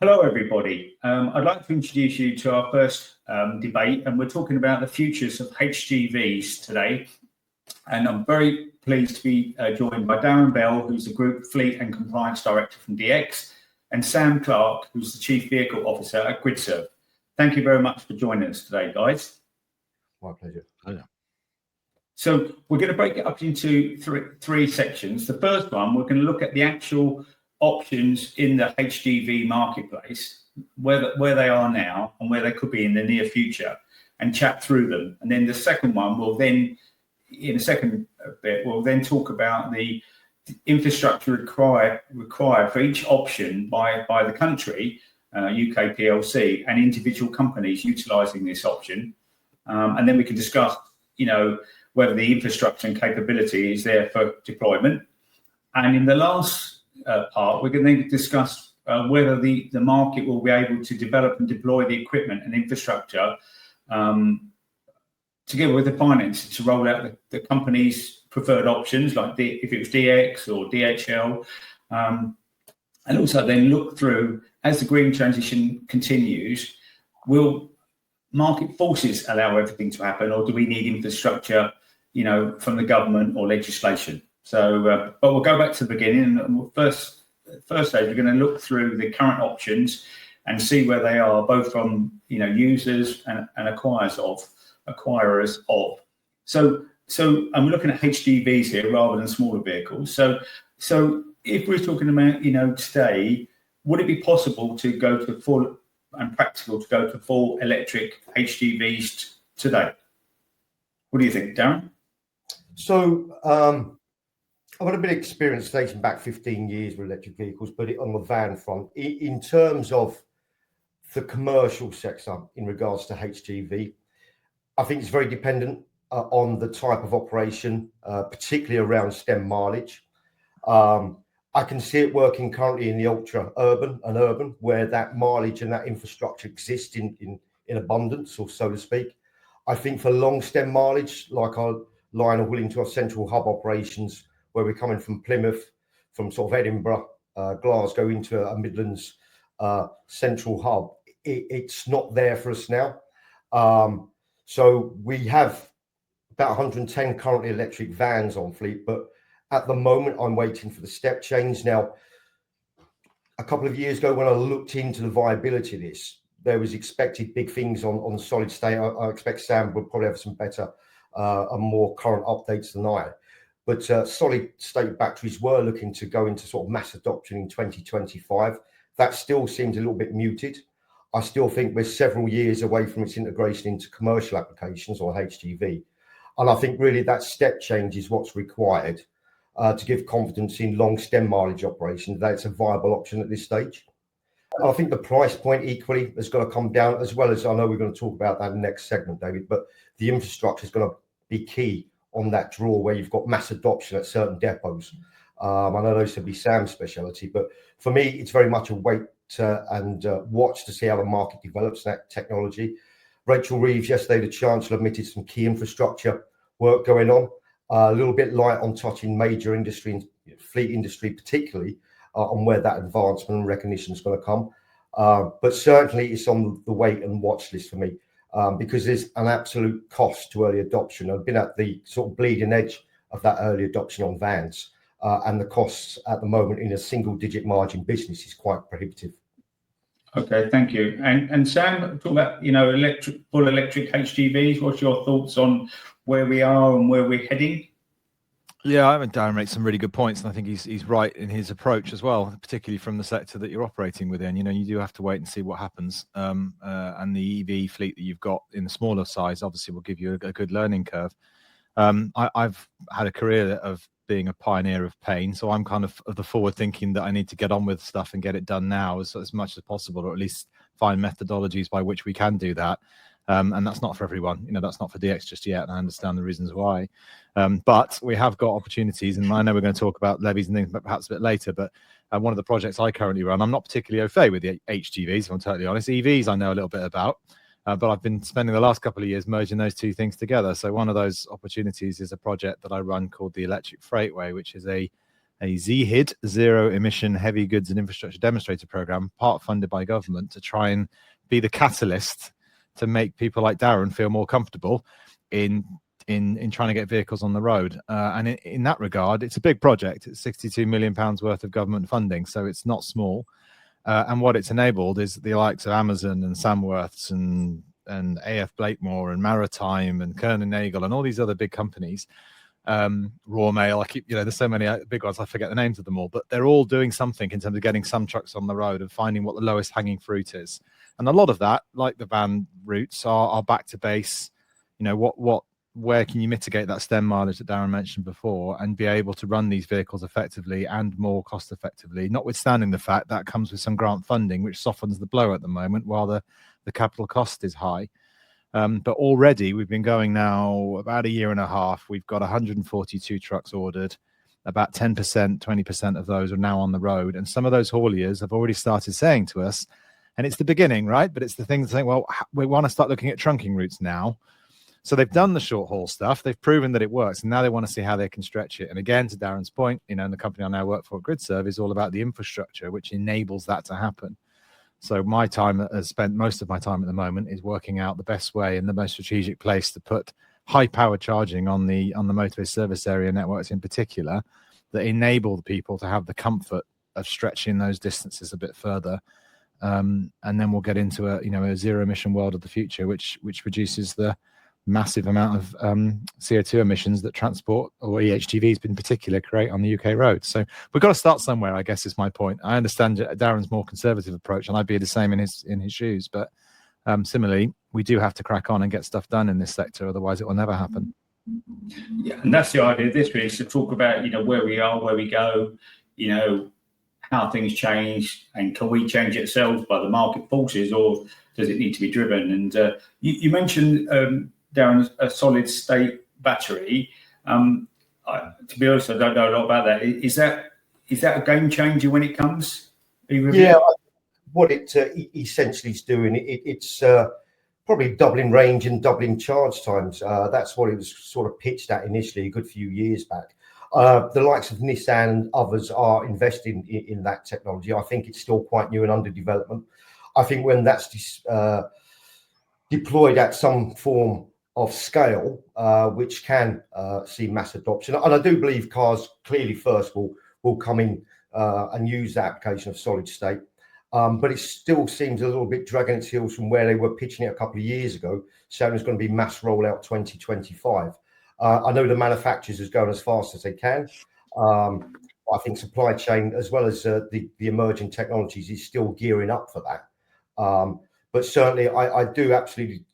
Hello, everybody. I'd like to introduce you to our first debate, and we're talking about the futures of HGVs today. And I'm very pleased to be joined by Darren Bell, who's the Group Fleet and Compliance Director from DX, and Sam Clark, who's the Chief Vehicle Officer at GridServe. Thank you very much for joining us today, guys. My pleasure. So we're going to break it up into three sections. The first one, we're going to look at the actual options in the HGV marketplace, where they are now and where they could be in the near future, and chat through them. And then the second one will then, in a second bit, we'll then talk about the infrastructure required for each option by the country, UK PLC, and individual companies utilising this option. And then we can discuss, whether the infrastructure and capability is there for deployment. And in the last part, we're going to discuss whether the market will be able to develop and deploy the equipment and infrastructure together with the finance to roll out the company's preferred options, like if it was DX or DHL, and also then look through, as the green transition continues, will market forces allow everything to happen, or do we need infrastructure, from the government or legislation? So, but we'll go back to the beginning. And first stage, we're going to look through the current options and see where they are, both from users and acquirers of. So I'm looking at HGVs here rather than smaller vehicles. So if we're talking about today, would it be possible to go to full and practical to go to full electric HGVs today? What do you think, Darren? So I've got a bit of experience dating back 15 years with electric vehicles, but on the van front, in terms of the commercial sector in regards to HGV, I think it's very dependent on the type of operation, particularly around stem mileage. I can see it working currently in the ultra urban and urban, where that mileage and that infrastructure exists in abundance, or so to speak. I think for long stem mileage, like our line of Willing to our central hub operations, where we're coming from Plymouth, from sort of Edinburgh, Glasgow into a Midlands central hub, it's not there for us now. So we have about 110 currently electric vans on fleet, but at the moment I'm waiting for the step change. Now, a couple of years ago when I looked into the viability of this, there was expected big things on solid state. I expect Sam will probably have some better and more current updates than I. But solid state batteries were looking to go into sort of mass adoption in 2025. That still seems a little bit muted. I still think we're several years away from its integration into commercial applications, or HGV. And I think really that step change is what's required to give confidence in long stem mileage operations, that it's a viable option at this stage. And I think the price point equally has got to come down, as well as, I know we're going to talk about that in the next segment, David, but the infrastructure is going to be key on that draw where you've got mass adoption at certain depots. I know those would be Sam's speciality, but for me, it's very much a wait and watch to see how the market develops that technology. Rachel Reeves yesterday, the Chancellor, admitted some key infrastructure work going on, a little bit light on touching major industry, fleet industry particularly, on where that advancement and recognition is going to come. But certainly it's on the wait and watch list for me, because there's an absolute cost to early adoption. I've been at the sort of bleeding edge of that early adoption on vans, and the costs at the moment in a single digit margin business is quite prohibitive. Okay, thank you. And Sam, talk about full electric HGVs. What's your thoughts on where we are and where we're heading? Yeah, I mean, Darren makes some really good points, and I think he's right in his approach as well, particularly from the sector that you're operating within. You do have to wait and see what happens. And the EV fleet that you've got in the smaller size obviously will give you a good learning curve. I've had a career of being a pioneer of pain, so I'm kind of the forward thinking that I need to get on with stuff and get it done now as much as possible, or at least find methodologies by which we can do that. And that's not for everyone. That's not for DX just yet, and I understand the reasons why. But we have got opportunities, and I know we're going to talk about levies and things, but perhaps a bit later. But one of the projects I currently run, I'm not particularly au fait with the HGVs, if I'm totally honest. EVs I know a little bit about, but I've been spending the last couple of years merging those two things together. So one of those opportunities is a project that I run called the Electric Freightway, which is a a ZHID, Zero Emission Heavy Goods and Infrastructure Demonstrator Program, part funded by government, to try and be the catalyst to make people like Darren feel more comfortable in trying to get vehicles on the road. And in that regard, it's a big project. It's £62 million worth of government funding, so it's not small. And what it's enabled is the likes of Amazon and Samworths and AF Blakemore and Maritime and Kern and Nagel and all these other big companies, Raw Mail, there's so many big ones, I forget the names of them all, but they're all doing something in terms of getting some trucks on the road and finding what the lowest hanging fruit is. And a lot of that, like the van routes, are back to base. Where can you mitigate that stem mileage that Darren mentioned before and be able to run these vehicles effectively and more cost effectively, notwithstanding the fact that comes with some grant funding, which softens the blow at the moment while the capital cost is high. But already we've been going now about a year and a half. We've got 142 trucks ordered. About 10%, 20% of those are now on the road. And some of those hauliers have already started saying to us, and it's the beginning, right? But it's the thing saying, well, we want to start looking at trunking routes now. So they've done the short haul stuff. They've proven that it works. And now they want to see how they can stretch it. And again, to Darren's point, and the company I now work for, GridServe, is all about the infrastructure, which enables that to happen. So my time has spent, most of my time at the moment is working out the best way and the most strategic place to put high power charging on the motorway service area networks in particular, that enable the people to have the comfort of stretching those distances a bit further. And then we'll get into a zero emission world of the future, which reduces the massive amount of CO2 emissions that transport, or HGVs in particular, create on the UK roads. So we've got to start somewhere, I guess, is my point. I understand Darren's more conservative approach, and I'd be the same in his shoes. But similarly, we do have to crack on and get stuff done in this sector, otherwise it will never happen. Yeah, and that's the idea of this, really, is to talk about where we are, where we go, how things change, and can we change it ourselves by the market forces, or does it need to be driven? And you mentioned, Darren, a solid state battery. To be honest, I don't know a lot about that. Is that a game changer when it comes? Yeah, what it essentially is doing, it's probably doubling range and doubling charge times. That's what it was sort of pitched at initially a good few years back. The likes of Nissan and others are investing in that technology. I think it's still quite new and under development. I think when that's deployed at some form of scale, which can see mass adoption, and I do believe cars clearly first will come in and use the application of solid state, but it still seems a little bit dragging its heels from where they were pitching it a couple of years ago, saying it's going to be mass rollout 2025. I know the manufacturers is going as fast as they can. I think supply chain, as well as the emerging technologies, is still gearing up for that. But certainly, I do absolutely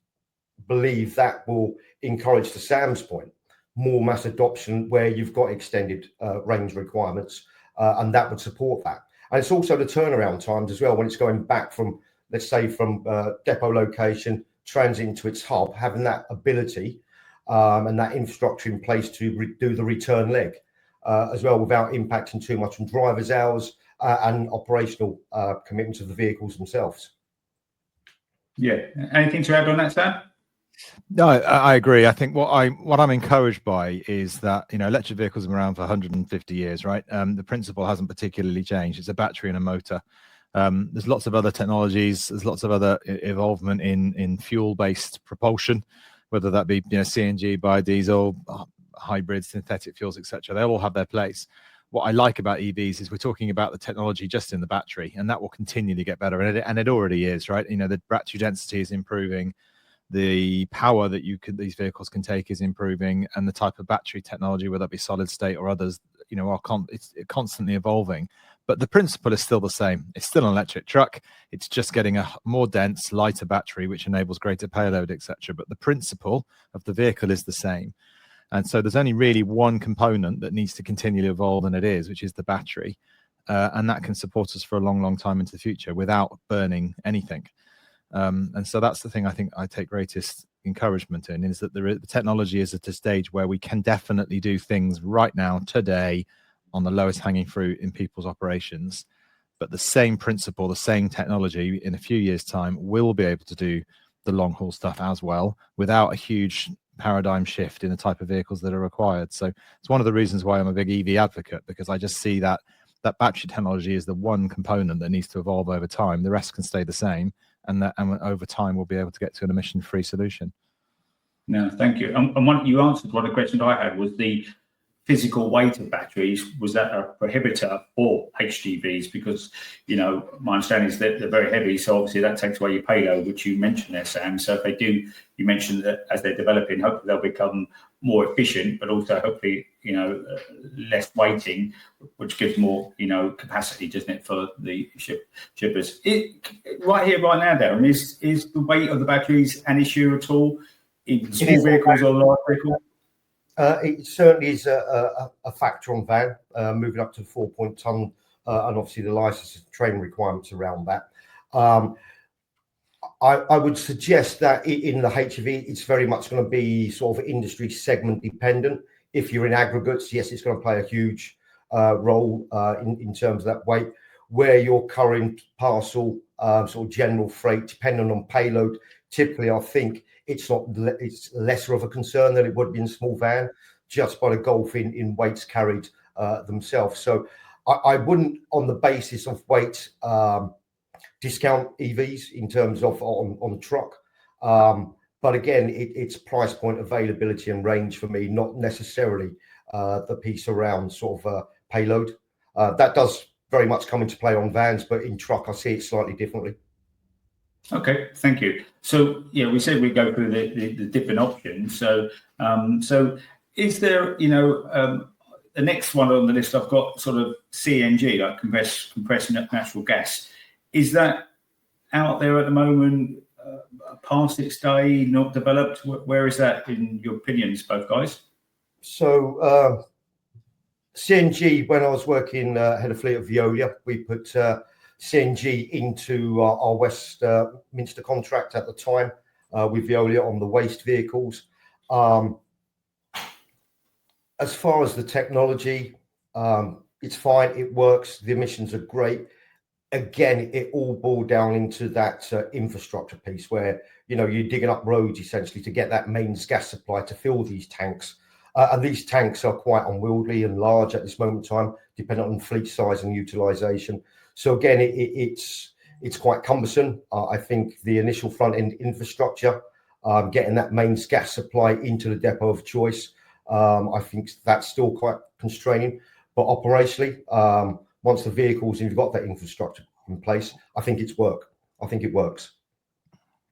believe that will encourage, to Sam's point, more mass adoption where you've got extended range requirements, and that would support that. And it's also the turnaround times as well, when it's going back from, let's say, from depot location, transit to its hub, having that ability and that infrastructure in place to do the return leg as well, without impacting too much on drivers' hours and operational commitments of the vehicles themselves. Yeah. Anything to add on that, Sam? No, I agree. I think what I'm encouraged by is that electric vehicles have been around for 150 years, right? The principle hasn't particularly changed. It's a battery and a motor. There's lots of other technologies. There's lots of other involvement in fuel-based propulsion, whether that be CNG, biodiesel, hybrids, synthetic fuels, etc. They all have their place. What I like about EVs is we're talking about the technology just in the battery, and that will continually get better, and it already is, right? The battery density is improving. The power that these vehicles can take is improving, and the type of battery technology, whether it be solid state or others, it's constantly evolving. But the principle is still the same. It's still an electric truck. It's just getting a more dense, lighter battery, which enables greater payload, etc. But the principle of the vehicle is the same. And so there's only really one component that needs to continually evolve, and which is the battery. And that can support us for a long, long time into the future without burning anything. And so that's the thing I think I take greatest encouragement in, is that the technology is at a stage where we can definitely do things right now, today, on the lowest hanging fruit in people's operations. But the same principle, the same technology in a few years' time will be able to do the long haul stuff as well, without a huge paradigm shift in the type of vehicles that are required. So it's one of the reasons why I'm a big EV advocate, because I just see that battery technology is the one component that needs to evolve over time. The rest can stay the same, and over time we'll be able to get to an emission-free solution. No, thank you. And you answered one of the questions I had was the physical weight of batteries. Was that a prohibitor for HGVs? Because, my understanding is that they're very heavy, so obviously that takes away your payload, which you mentioned there, Sam. So if they do, you mentioned that as they're developing, hopefully they'll become more efficient, but also hopefully, less weighting, which gives more, capacity, doesn't it, for the shippers? Right here, right now, Darren, is the weight of the batteries an issue at all in small vehicles or large vehicles? It certainly is a factor on van, moving up to 4 ton, and obviously the license and training requirements around that. I would suggest that in the HGV, it's very much going to be sort of industry segment dependent. If you're in aggregates, yes, it's going to play a huge role in terms of that weight. Where your current parcel, sort of general freight, depending on payload, typically I think it's lesser of a concern than it would be in a small van, just by the golf in weights carried themselves. So I wouldn't, on the basis of weight, discount EVs in terms of on truck. But again, it's price point, availability and range for me, not necessarily the piece around sort of payload. That does very much come into play on vans, but in truck, I see it slightly differently. Okay, thank you. So we said we go through the different options. So is there, the next one on the list, I've got sort of CNG, like compressed natural gas. Is that out there at the moment, past its day, not developed? Where is that in your opinions, both guys? So CNG, when I was working head of fleet of Veolia, we put CNG into our Westminster contract at the time with Veolia on the waste vehicles. As far as the technology, it's fine, it works, the emissions are great. Again, it all boiled down into that infrastructure piece where, you're digging up roads essentially to get that mains gas supply to fill these tanks. And these tanks are quite unwieldy and large at this moment in time, depending on fleet size and utilization. So again, it's quite cumbersome. I think the initial front end infrastructure, getting that mains gas supply into the depot of choice, I think that's still quite constraining. But operationally, once the vehicles, and you've got that infrastructure in place, I think it works.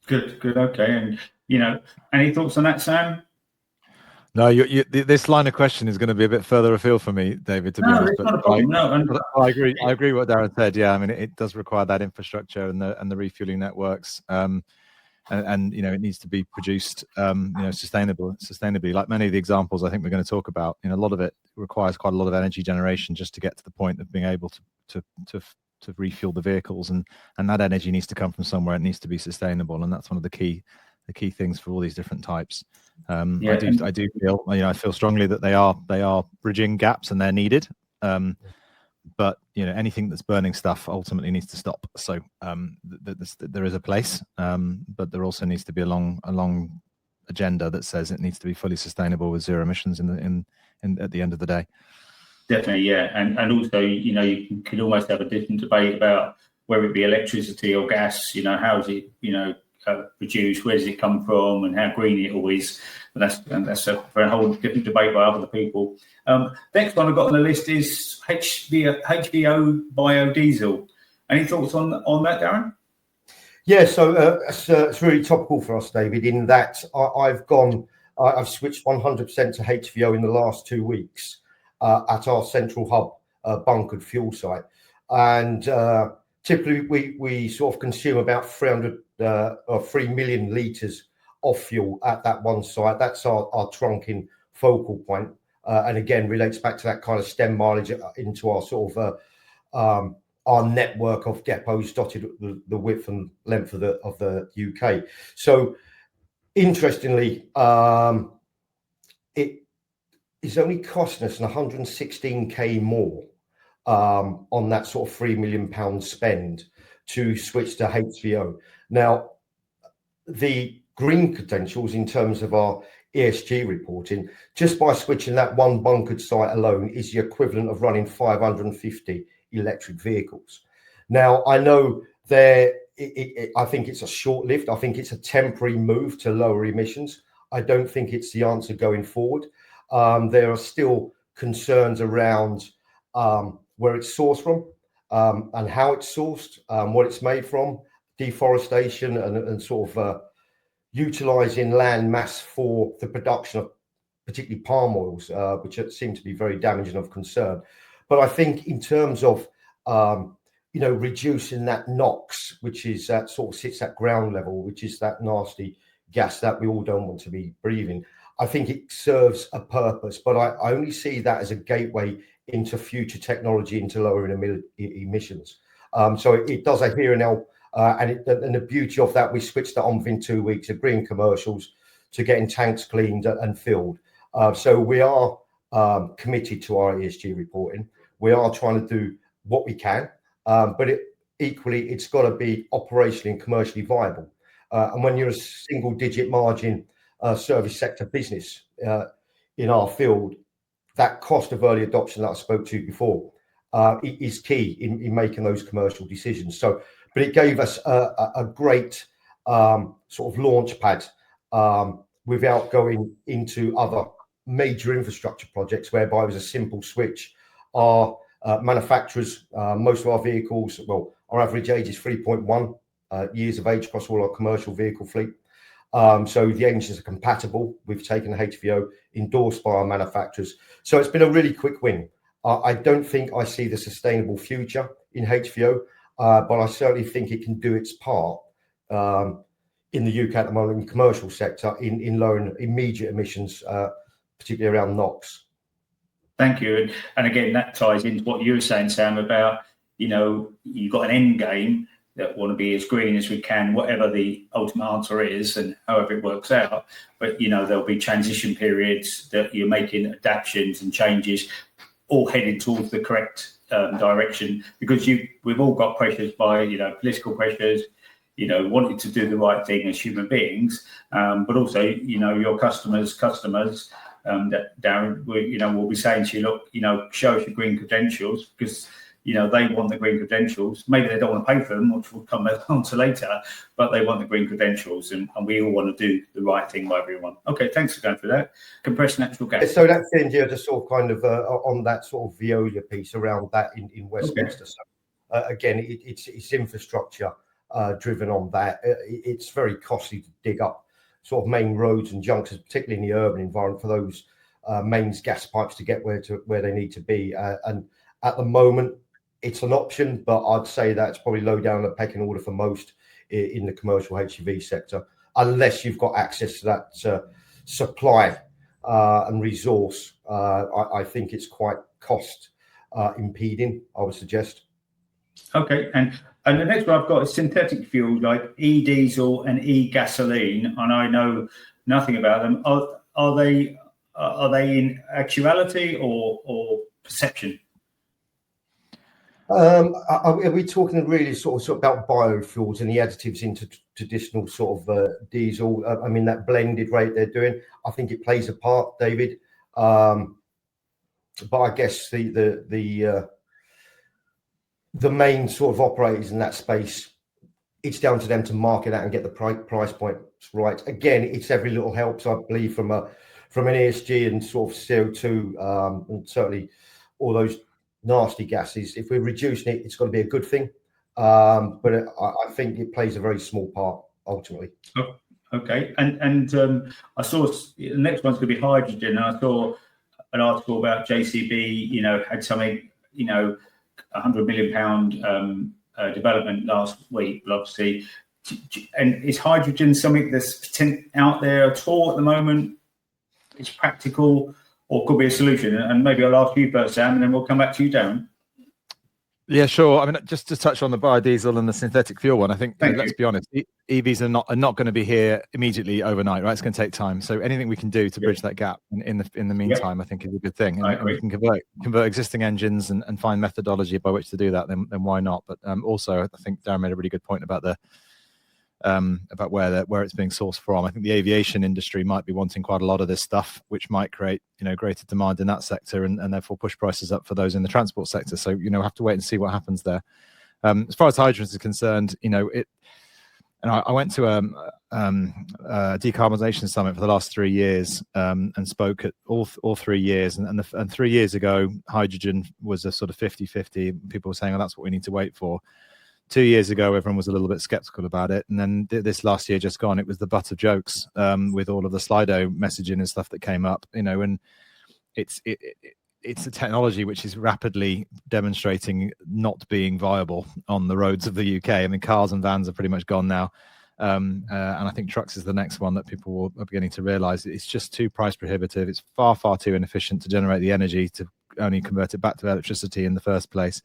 Good. Okay. And, any thoughts on that, Sam? No, this line of question is going to be a bit further afield for me, David, to be honest. It's not a problem. I agree with what Darren said. Yeah, I mean, it does require that infrastructure and the refueling networks. And it needs to be produced sustainably. Like many of the examples I think we're going to talk about, a lot of it requires quite a lot of energy generation just to get to the point of being able to refuel the vehicles, and that energy needs to come from somewhere. It needs to be sustainable, and that's one of the key things for all these different types. I do feel, I feel strongly that they are bridging gaps and they're needed. But anything that's burning stuff ultimately needs to stop. So there is a place, but there also needs to be a long agenda that says it needs to be fully sustainable with zero emissions in at the end of the day. Definitely, yeah, and also you could almost have a different debate about whether it be electricity or gas. How is it produced? Where does it come from? And how green it all is? But that's for a whole different debate by other people. Next one I've got on the list is HVO biodiesel. Any thoughts on that, Darren? Yeah, so it's really topical for us, David, in that I've switched 100% to HVO in the last 2 weeks at our central hub bunkered fuel site. And typically we sort of consume about 3 million litres of fuel at that one site. That's our trunking focal point. And again, relates back to that kind of stem mileage into our sort of our network of depots dotted the width and length of the UK. So interestingly, it is only costing us 116k more on that sort of £3 million spend to switch to HVO. Now, the green credentials in terms of our ESG reporting, just by switching that one bunkered site alone is the equivalent of running 550 electric vehicles. Now, I know I think it's a short-lived, I think it's a temporary move to lower emissions. I don't think it's the answer going forward. There are still concerns around where it's sourced from and how it's sourced, what it's made from, deforestation and sort of utilising land mass for the production of particularly palm oils, which seem to be very damaging of concern. But I think in terms of reducing that NOx, which is that sort of sits at ground level, which is that nasty gas that we all don't want to be breathing, I think it serves a purpose. But I only see that as a gateway into future technology, into lowering emissions. So it does a here and now, and the beauty of that, we switched that on within 2 weeks, agreeing commercials to getting tanks cleaned and filled. So we are committed to our ESG reporting. We are trying to do what we can, but equally, it's got to be operationally and commercially viable. And when you're a single-digit margin service sector business in our field, that cost of early adoption that I spoke to before is key in making those commercial decisions. So, but it gave us a great sort of launch pad without going into other major infrastructure projects, whereby it was a simple switch. Our manufacturers, most of our vehicles, well, our average age is 3.1 years of age across all our commercial vehicle fleet. So the engines are compatible. We've taken the HVO endorsed by our manufacturers. So it's been a really quick win. I don't think I see the sustainable future in HVO, but I certainly think it can do its part in the UK at the moment, in the commercial sector, in lowering immediate emissions, particularly around NOx. Thank you. And again, that ties into what you were saying, Sam, about, you've got an end game that want to be as green as we can, whatever the ultimate answer is and however it works out. But, there'll be transition periods that you're making adaptations and changes, all headed towards the correct direction, because we've all got pressures by, political pressures, wanting to do the right thing as human beings, but also, your customers, that Darren, will be saying to you, look, show us your green credentials, because they want the green credentials. Maybe they don't want to pay for them, which we'll come on to later, but they want the green credentials, and we all want to do the right thing by everyone. Okay, thanks for going through that. Compressed natural gas. So that's India, just sort of kind of on that sort of Veolia piece around that in Westminster. Okay. So again, it's infrastructure driven on that. It's very costly to dig up sort of main roads and junctions, particularly in the urban environment, for those mains gas pipes to get where they need to be. And at the moment, it's an option, but I'd say that's probably low down the pecking order for most in the commercial HGV sector, unless you've got access to that supply and resource. I think it's quite cost impeding, I would suggest. Okay, and the next one I've got is synthetic fuel, like e-diesel and e-gasoline, and I know nothing about them. Are they in actuality or perception? Are we talking really sort of about biofuels and the additives into traditional sort of diesel? I mean, that blended rate they're doing, I think it plays a part, David. But I guess the main sort of operators in that space, it's down to them to market that and get the price points right. Again, it's every little helps, I believe, from an ESG and sort of CO2 and certainly all those nasty gases. If we're reducing it, it's got to be a good thing. But I think it plays a very small part ultimately. Oh, okay. And I saw the next one's going to be hydrogen. And I saw an article about JCB, had something, £100 million development last week, but obviously. And is hydrogen something that's out there at all at the moment? It's practical, or could be a solution? And maybe I'll ask you first, Sam, and then we'll come back to you, Darren. Yeah, sure. I mean, just to touch on the biodiesel and the synthetic fuel one, I think let's be honest, EVs are not going to be here immediately overnight, right? It's going to take time. So anything we can do to bridge that gap in the meantime, I think is a good thing. And we can convert existing engines and find methodology by which to do that. Then why not? But also, I think Darren made a really good point about about where it's being sourced from. I think the aviation industry might be wanting quite a lot of this stuff, which might create greater demand in that sector and therefore push prices up for those in the transport sector. So we'll have to wait and see what happens there. As far as hydrogen is concerned, and I went to a decarbonisation summit for the last 3 years and spoke at all 3 years. And 3 years ago, hydrogen was a sort of 50-50. People were saying, oh, that's what we need to wait for. 2 years ago, everyone was a little bit skeptical about it. And then this last year just gone, it was the butt of jokes with all of the Slido messaging and stuff that came up, and it's a technology which is rapidly demonstrating not being viable on the roads of the UK. I mean, cars and vans are pretty much gone now. And I think trucks is the next one that people are beginning to realize it's just too price prohibitive. It's far, far too inefficient to generate the energy to only convert it back to electricity in the first place.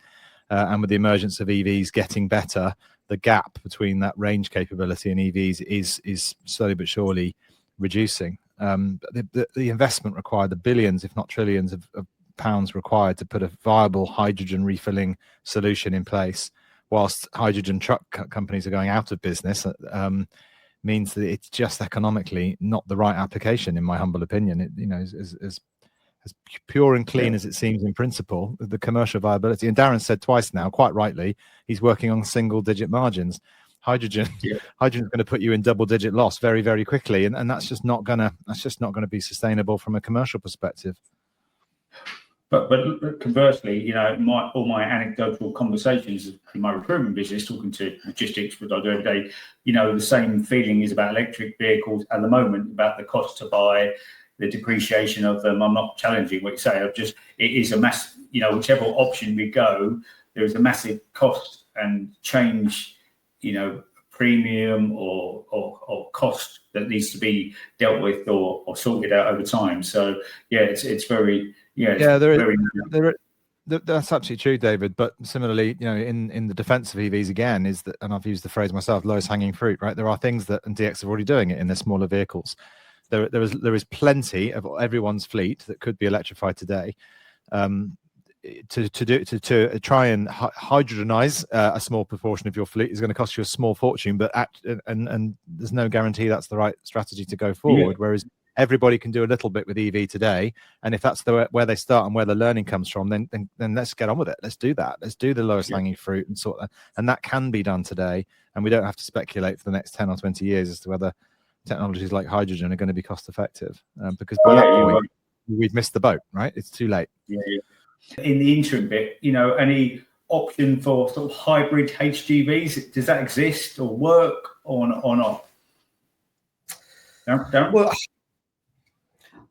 And with the emergence of EVs getting better, the gap between that range capability and EVs is slowly but surely reducing. The investment required, the billions, if not trillions of pounds required to put a viable hydrogen refilling solution in place, whilst hydrogen truck companies are going out of business, means that it's just economically not the right application, in my humble opinion. As pure and clean as it seems in principle, the commercial viability, and Darren said twice now, quite rightly, he's working on single-digit margins. Hydrogen is going to put you in double-digit loss very, very quickly, and that's just not going to be sustainable from a commercial perspective. But conversely, all my anecdotal conversations in my recruitment business, talking to logistics with the other day, the same feeling is about electric vehicles at the moment, about the cost to buy, the depreciation of them. I'm not challenging what you say. It is a mass. Whichever option we go, there is a massive cost and change. Premium or cost that needs to be dealt with or sorted out over time. So it's very. That's absolutely true, David. But similarly, in the defence of EVs again, is that, and I've used the phrase myself, lowest hanging fruit, right? There are things that, and DX are already doing it in their smaller vehicles. There is plenty of everyone's fleet that could be electrified today. To try and hydrogenize a small proportion of your fleet is going to cost you a small fortune, but and there's no guarantee that's the right strategy to go forward. Whereas everybody can do a little bit with EV today, and if that's where they start and where the learning comes from, then let's get on with it. Let's do that. Let's do the lowest hanging fruit and sort that, and that can be done today. And we don't have to speculate for the next 10 or 20 years as to whether technologies like hydrogen are going to be cost effective, because by that point we've missed the boat. Right? It's too late. In the interim bit, any option for sort of hybrid HGVs? Does that exist or work or not? Darren? Well,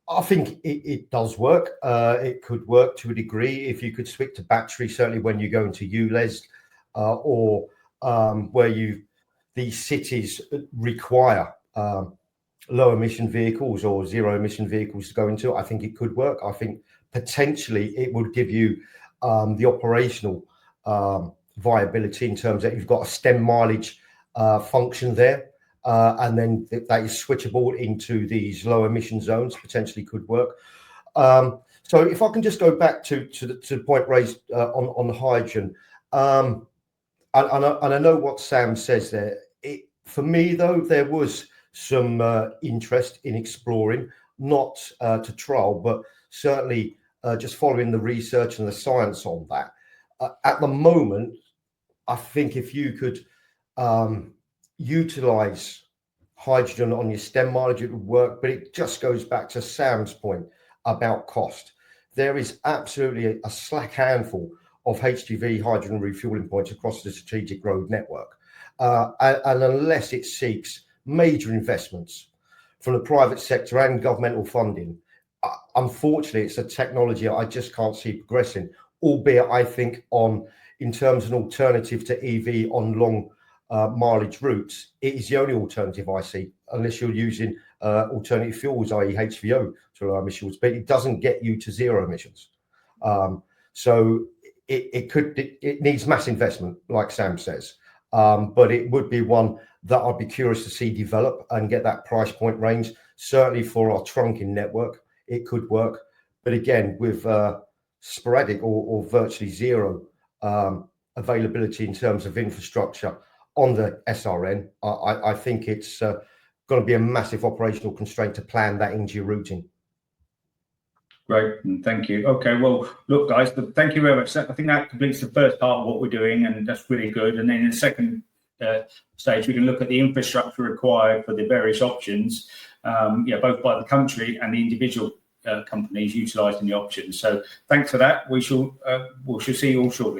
I think it does work. It could work to a degree if you could switch to battery, certainly when you go into ULEZ or where these cities require low emission vehicles or zero emission vehicles to go into. I think it could work. I think potentially it would give you the operational viability in terms that you've got a stem mileage function there, and then that is switchable into these low emission zones. Potentially could work. So if I can just go back to the point raised on the hydrogen, and I know what Sam says there. For me though, there was some interest in exploring, not to trial, but certainly just following the research and the science on that. At the moment, I think if you could utilize hydrogen on your stem mileage, it would work, but it just goes back to Sam's point about cost. There is absolutely a slack handful of HGV hydrogen refueling points across the strategic road network. And unless it seeks major investments from the private sector and governmental funding, unfortunately, it's a technology I just can't see progressing, albeit I think in terms of an alternative to EV on long mileage routes, it is the only alternative I see, unless you're using alternative fuels, i.e. HVO to low emissions, but it doesn't get you to zero emissions. So it needs mass investment, like Sam says, but it would be one that I'd be curious to see develop and get that price point range. Certainly for our trunking network, it could work, but again, with sporadic or virtually zero availability in terms of infrastructure, on the SRN, I think it's going to be a massive operational constraint to plan that into your routing. Great, thank you. Okay, well, look, guys, thank you very much. I think that completes the first part of what we're doing, and that's really good. And then in the second stage, we can look at the infrastructure required for the various options, both by the country and the individual companies utilising the options. So thanks for that. We'll see you all shortly.